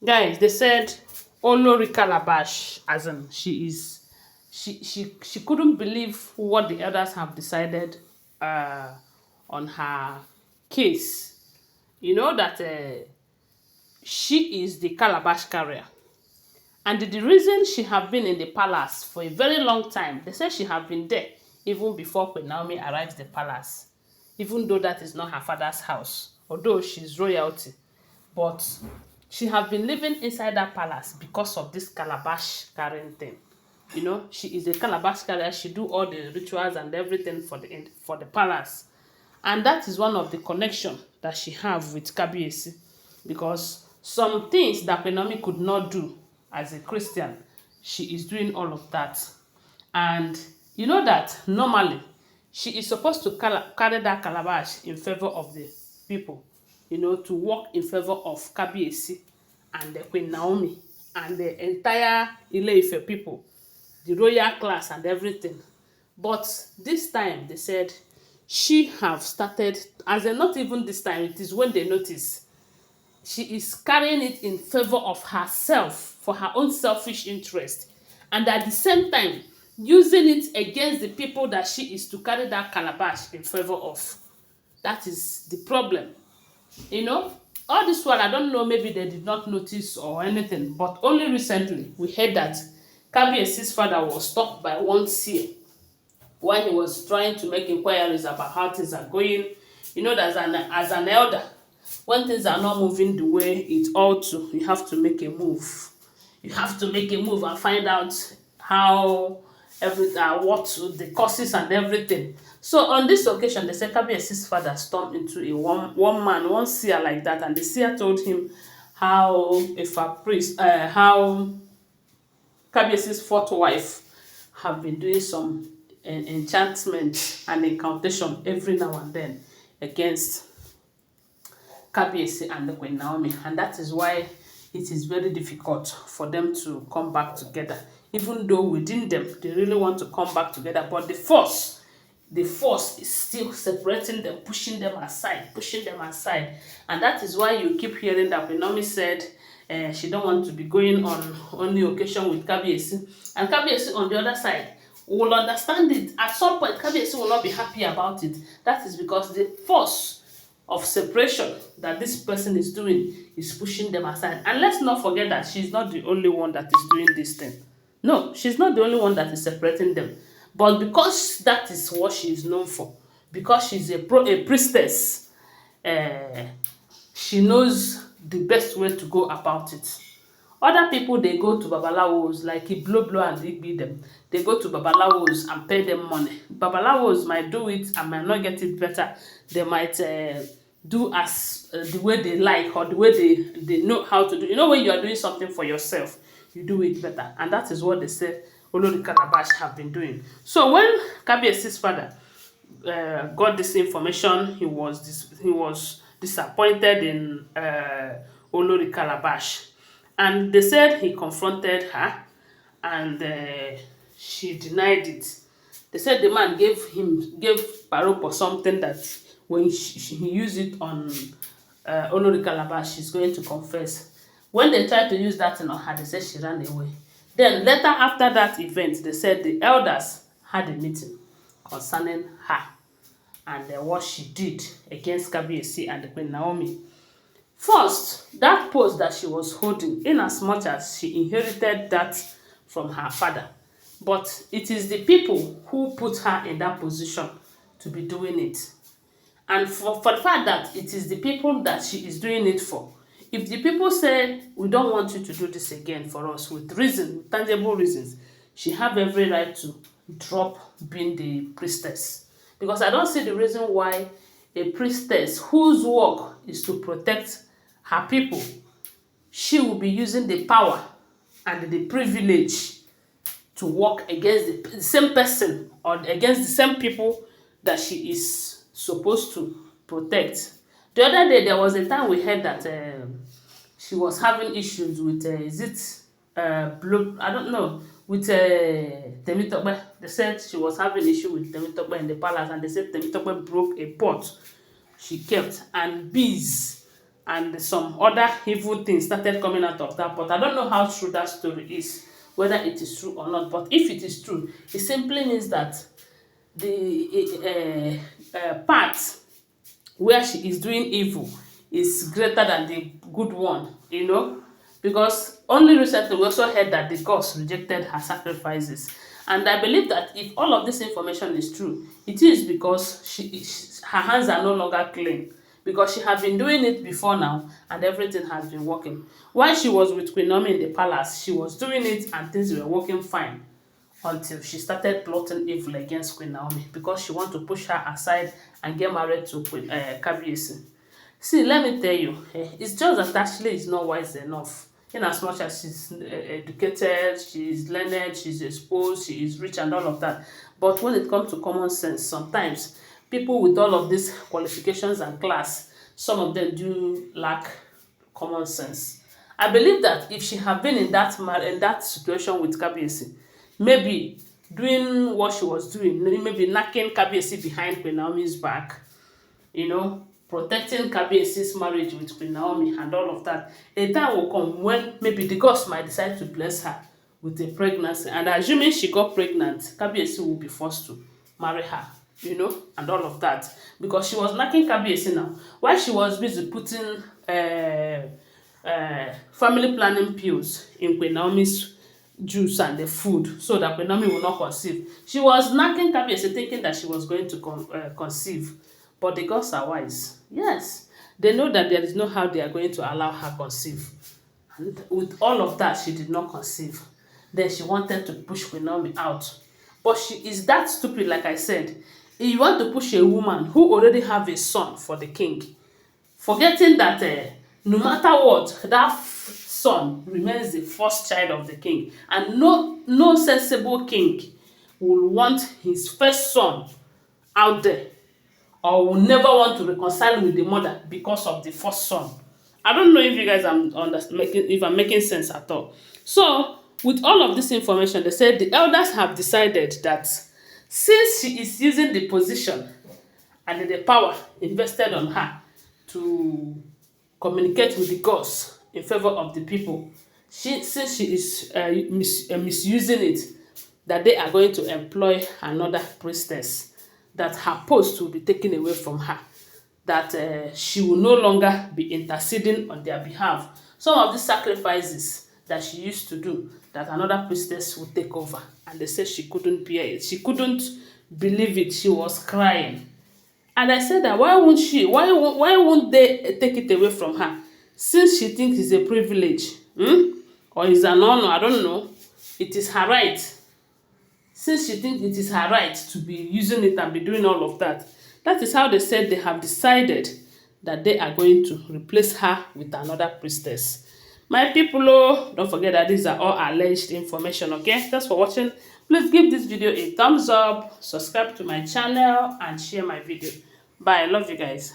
Guys, they said Olori Calabash, as in she couldn't believe what the elders have decided uh on her case. You know that she is the calabash carrier. And the reason she have been in the palace for a very long time, they say she have been there even before Queen Naomi arrives the palace, even though that is not her father's house, although she's royalty. But she have been living inside that palace because of this calabash carrying thing. You know, she is a calabash carrier. She do all the rituals and everything for the palace, and that is one of the connection that she have with Kabiyesi, because some things that Penomi could not do as a Christian, she is doing all of that. And you know that normally she is supposed to carry that calabash in favor of the people, you know, to work in favor of Kabiyesi and the Queen Naomi and the entire Ile-Ife people, the royal class and everything. But this time they said she have started, as in not even this time, it is when they notice she is carrying it in favor of herself for her own selfish interest, and at the same time using it against the people that she is to carry that calabash in favor of. That is the problem. You know, all this while I don't know, maybe they did not notice or anything, but only recently we heard that Kabiyesi's father was stopped by one seer when he was trying to make inquiries about how things are going. You know, that as an elder, when things are not moving the way it ought to, you have to make a move. You have to make a move and find out how what the causes and everything. So on this occasion, the Kabiyesi's father stormed into a one man, one seer like that, and the seer told him how if a priest, how Kabiyesi's fourth wife have been doing some enchantment and incantation every now and then against Kabiyesi and the Queen Naomi, and that is why it is very difficult for them to come back together. Even though within them they really want to come back together, but the force is still separating them, pushing them aside, and that is why you keep hearing that Queen Naomi said she don't want to be going on the occasion with Kabiyesi, and Kabiyesi on the other side will understand it. At some point, Kabiyesi will not be happy about it. That is because the force of separation that this person is doing is pushing them aside. And let's not forget that she's not the only one that is doing this thing. No, she's not the only one that is separating them. But because that is what she is known for, because she's a priestess, uh, she knows the best way to go about it. Other people, they go to babalawos like Ibloblo and Igbi them. They go to babalawos and pay them money. Babalawos might do it and might not get it better. They might do as the way they like, or the way they know how to do. You know, when you are doing something for yourself, you do it better, and that is what they say Olori Calabash have been doing. So when Kabiyesi's father got this information, he was disappointed in Olori Calabash, and they said he confronted her, and she denied it. They said the man gave Parop something that when he used it on Olori Calabash, she's going to confess. When they tried to use that thing on her, they said she ran away. Then later after that event, they said the elders had a meeting concerning her and what she did against Kabiyesi and the Queen Naomi. First, that post that she was holding, in as much as she inherited that from her father, but it is the people who put her in that position to be doing it. And for the fact that it is the people that she is doing it for, if the people say, we don't want you to do this again for us, with reason, with tangible reasons, she have every right to drop being the priestess. Because I don't see the reason why a priestess whose work is to protect her people, she will be using the power and the privilege to work against the same person or against the same people that she is supposed to protect. The other day, there was a time we heard that she was having issues with, is it, I don't know, with Temitope. They said she was having issue with Temitope in the palace, and they said Temitope broke a pot she kept, and bees and some other evil things started coming out of that. But I don't know how true that story is, whether it is true or not. But if it is true, it simply means that the part where she is doing evil is greater than the good one, you know, because only recently we also heard that the gods rejected her sacrifices. And I believe that if all of this information is true, it is because her hands are no longer clean, because she had been doing it before now and everything has been working. While she was with Queen Naomi in the palace, she was doing it and things were working fine until she started plotting evil against Queen Naomi because she wanted to push her aside and get married to Queen Kabiyesi. See, let me tell you, it's just that Ashley is not wise enough. In as much as she's educated, she is learned, she's exposed, she is rich and all of that. But when it comes to common sense, sometimes people with all of these qualifications and class, some of them do lack common sense. I believe that if she had been in that situation with Kabiyesi, maybe doing what she was doing, maybe knocking Kabiyesi behind Queen Naomi's back, you know, protecting Kabiyesi's marriage with Queen Naomi and all of that, a time will come when maybe the gods might decide to bless her with a pregnancy. And assuming she got pregnant, Kabiyesi will be forced to marry her, you know, and all of that. Because she was knocking Kabiyesi now. While she was busy putting family planning pills in Queen Naomi's juice and the food so that Queen Naomi will not conceive, she was knocking Kabiyesi thinking that she was going to conceive. But the gods are wise. Yes, they know that there is no how they are going to allow her conceive. And with all of that, she did not conceive. Then she wanted to push Queen Naomi out. But she is that stupid, like I said. If you want to push a woman who already have a son for the king, forgetting that no matter what, that son remains the first child of the king. And no sensible king will want his first son out there, or will never want to reconcile with the mother because of the first son. I don't know if you guys are making, if I'm making sense at all. So, with all of this information, they said the elders have decided that since she is using the position and the power invested on her to communicate with the gods in favor of the people, since she is misusing it, that they are going to employ another priestess, that her post will be taken away from her, that she will no longer be interceding on their behalf. Some of the sacrifices that she used to do, that another priestess would take over. And they said she couldn't bear it. She couldn't believe it. She was crying. And I said that why won't they take it away from her? Since she thinks it's a privilege, or is an honor, I don't know. It is her right. Since she thinks it is her right to be using it and be doing all of that, that is how they said they have decided that they are going to replace her with another priestess. My people, oh, don't forget that these are all alleged information, okay? Thanks for watching. Please give this video a thumbs up, subscribe to my channel, and share my video. Bye. I love you guys.